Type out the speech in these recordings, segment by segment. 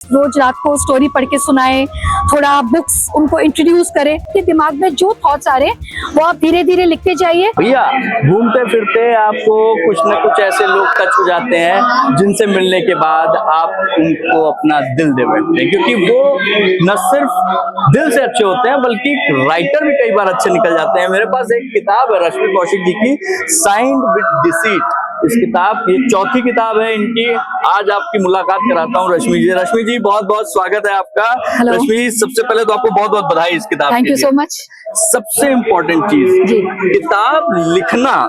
रोज रात को स्टोरी पढ़ के सुनाए, थोड़ा बुक्स उनको इंट्रोड्यूस करें कि दिमाग में जो थॉट्स आ रहे हैं वो आप धीरे धीरे लिखते जाइए। भैया घूमते फिरते आपको कुछ न कुछ ऐसे लोग टच हो जाते हैं जिनसे मिलने के बाद आप उनको अपना दिल दे बैठते हैं, क्योंकि वो न सिर्फ दिल से अच्छे होते हैं बल्कि राइटर भी कई बार अच्छे निकल जाते हैं। मेरे पास एक किताब है रश्मि कौशिक जी की, साइंड विद डिसीट। इस किताब ये चौथी किताब है इनकी। आज आपकी मुलाकात कराता हूँ रश्मि जी। रश्मि जी बहुत बहुत स्वागत है आपका। Hello. रश्मि जी सबसे पहले तो आपको बहुत बहुत बधाई इस किताब थैंक के यू लिए। So much. सबसे इम्पोर्टेंट चीज, जी। किताब लिखना,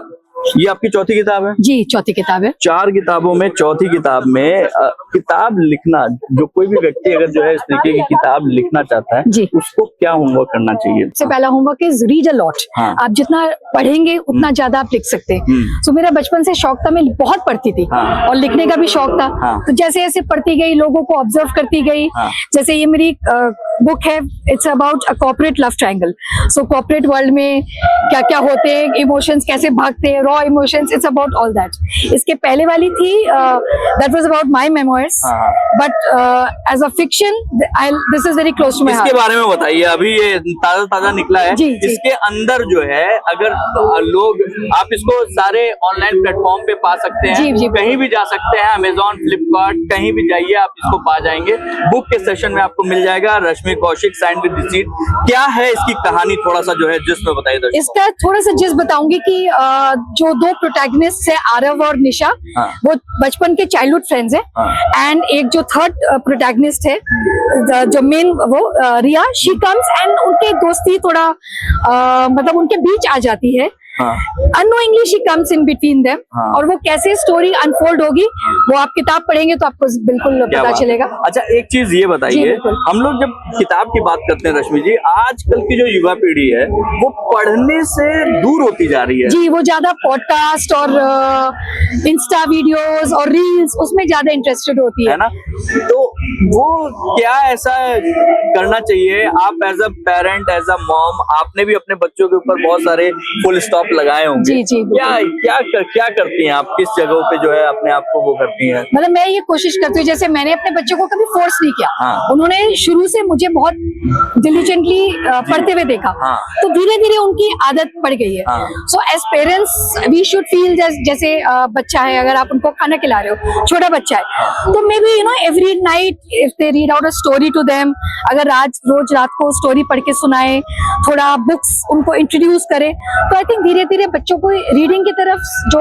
ये आपकी चौथी किताब है? जी चौथी किताब है। 4 किताबों में चौथी किताब में किताब लिखना, जो कोई भी व्यक्ति अगर जो है इस तरीके की किताब लिखना चाहता है जी। उसको क्या होमवर्क करना चाहिए? सबसे पहला homework is read a lot. हाँ। आप जितना पढ़ेंगे उतना ज्यादा आप लिख सकते हैं। तो मेरा बचपन से शौक था, मैं बहुत पढ़ती थी। हाँ। और लिखने का भी शौक था। हाँ। तो जैसे जैसे पढ़ती गई, लोगों को ऑब्जर्व करती गई। हाँ। जैसे ये मेरी बुक है, it's about a corporate love triangle. So corporate world में क्या क्या होते हैं, इमोशंस कैसे भागते हैं, raw emotions, it's about all that. इसके पहले वाली थी that was about my memoirs, हाँ। But as a fiction this is very close to my इसके हार्ट। बारे में बताइए। अभी ये ताजा ताजा निकला है। जी, जी। इसके अंदर जो है अगर लोग, आप इसको सारे ऑनलाइन प्लेटफॉर्म पे पा सकते हैं। जी, जी। कहीं भी जा सकते हैं, अमेजोन, फ्लिपकार्ट, कहीं भी जाइए आप इसको पा जाएंगे। बुक के सेशन में आपको मिल जाएगा। रश्मि कौशिक, साइंड विद डिसीट। क्या है इसकी कहानी, थोड़ा सा जो है जिसमें बताइए दर्शकों। इसका थोड़ा सा जिस बताऊंगी कि जो 2 प्रोटैगनिस्ट है, आरव और निशा, हाँ। वो बचपन के चाइल्डहुड फ्रेंड्स हैं। हाँ। एंड एक जो थर्ड प्रोटैगनिस्ट है, जो मेन वो रिया, शी कम्स एंड उनके दोस्ती थोड़ा मतलब उनके बीच आ जाती है। हाँ। Unknowingly she comes in between them. हाँ। और वो कैसे स्टोरी अनफोल्ड होगी वो आप किताब पढ़ेंगे तो आपको बिल्कुल क्या पता बात चलेगा। है। अच्छा एक चीज ये जी, बताइए, बिल्कुल। हम लोग जब किताब की बात करते हैं रश्मि जी, आजकल की जो युवा पीढ़ी है वो पढ़ने से दूर होती जा रही है। जी, वो ज्यादा पॉडकास्ट और इंस्टा वीडियोस और रील्स उसमें ज्यादा इंटरेस्टेड होती है ना? तो वो क्या ऐसा करना चाहिए? आप as a parent, as a mom, आपने भी अपने बच्चों के ऊपर बहुत सारे फुल स्टॉप लगाए होंगे। जी, जी, बिल्कुल। क्या करती हैं आप? किस जगहों पे जो है अपने आप को वो करती हैं? मतलब मैं ये कोशिश करती हूँ, जैसे मैंने अपने बच्चों को कभी फोर्स नहीं किया। हाँ। उन्होंने शुरू से मुझे बहुत डिलिजेंटली पढ़ते हुए देखा। हाँ। तो धीरे धीरे उनकी आदत पड़ गई है। हाँ। So as parents we should feel जैसे बच्चा है, अगर आप उनको खाना खिला रहे हो, छोटा बच्चा है, तो maybe every night if they read out a story to them, अगर रोज रात को स्टोरी पढ़ के सुनाए, थोड़ा बुक्स उनको इंट्रोड्यूस करें, तो आई थिंक धीरे धीरे बच्चों को रीडिंग की तरफ, जो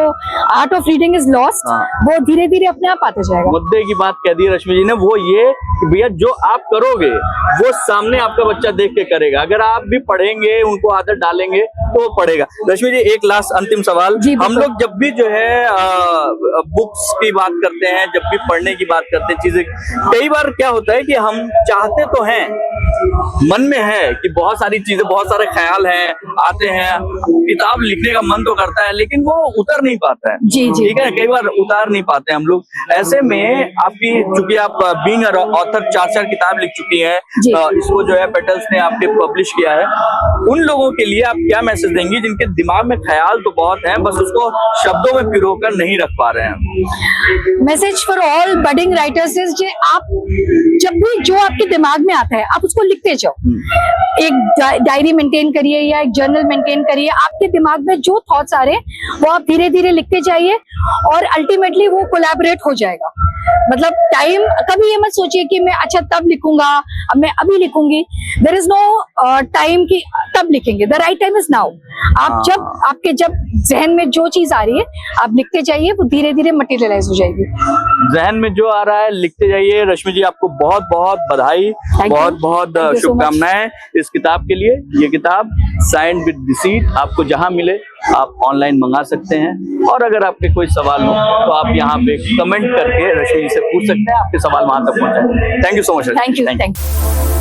art of reading is lost, हाँ। वो धीरे धीरे अपने आप आता जाएगा। मुद्दे की बात कह दी रश्मि जी ने, वो ये कि भैया जो आप करोगे वो सामने आपका बच्चा देख के करेगा। अगर आप भी पढ़ेंगे, उनको आदत डालेंगे तो वो पढ़ेगा। रश्मि जी एक लास्ट अंतिम सवाल, हम लोग जब भी जो है बुक्स की बात करते हैं, जब भी पढ़ने की बात करते हैं, चीजें कई बार क्या होता है कि हम चाहते तो हैं, मन में है कि बहुत सारी चीजें, बहुत सारे ख्याल हैं, आते हैं, किताब लिखने का मन तो करता है लेकिन वो उतर नहीं पाता है। जी, जी। ठीक है, कई बार उतार नहीं पाते हम लोग। ऐसे में आपकी, चूंकि आप बीइंग ऑथर 4 किताब लिख चुकी हैं, इसको जो है पेटल्स ने आपके पब्लिश किया है, उन लोगों के लिए आप क्या मैसेज देंगी जिनके दिमाग में ख्याल तो बहुत है, बस उसको शब्दों में पिरोकर नहीं रख पा रहे हैं? Message for all budding writers is जे आप जब भी जो आपके दिमाग में आता है आप उसको लिखते जाओ। एक डायरी मेंटेन करिए या एक जर्नल मेंटेन करिए। आपके दिमाग में जो थॉट्स आ रहे हैं वो आप धीरे धीरे लिखते जाइए और अल्टीमेटली वो कोलैबोरेट हो जाएगा। मतलब टाइम, कभी ये मत सोचिए कि मैं अच्छा तब लिखूंगा, अब मैं अभी लिखूंगी। देयर इज नो टाइम कि तब लिखेंगे। The right time is now. आप जब जहन में जो चीज आ रही है आप लिखते जाइए, वो धीरे धीरे मटेरियलाइज हो जाएगी। जहन में जो आ रहा है लिखते जाइए। रश्मि जी आपको बहुत बहुत बधाई, बहुत बहुत शुभकामनाएं इस किताब के लिए। ये किताब साइंड विद डिसीट आपको जहां मिले आप ऑनलाइन मंगा सकते हैं, और अगर आपके कोई सवाल हो तो आप यहाँ पे कमेंट करके रश्मि जी से पूछ सकते हैं, आपके सवाल वहां तक पहुंचाए। Thank you so much. Thank you.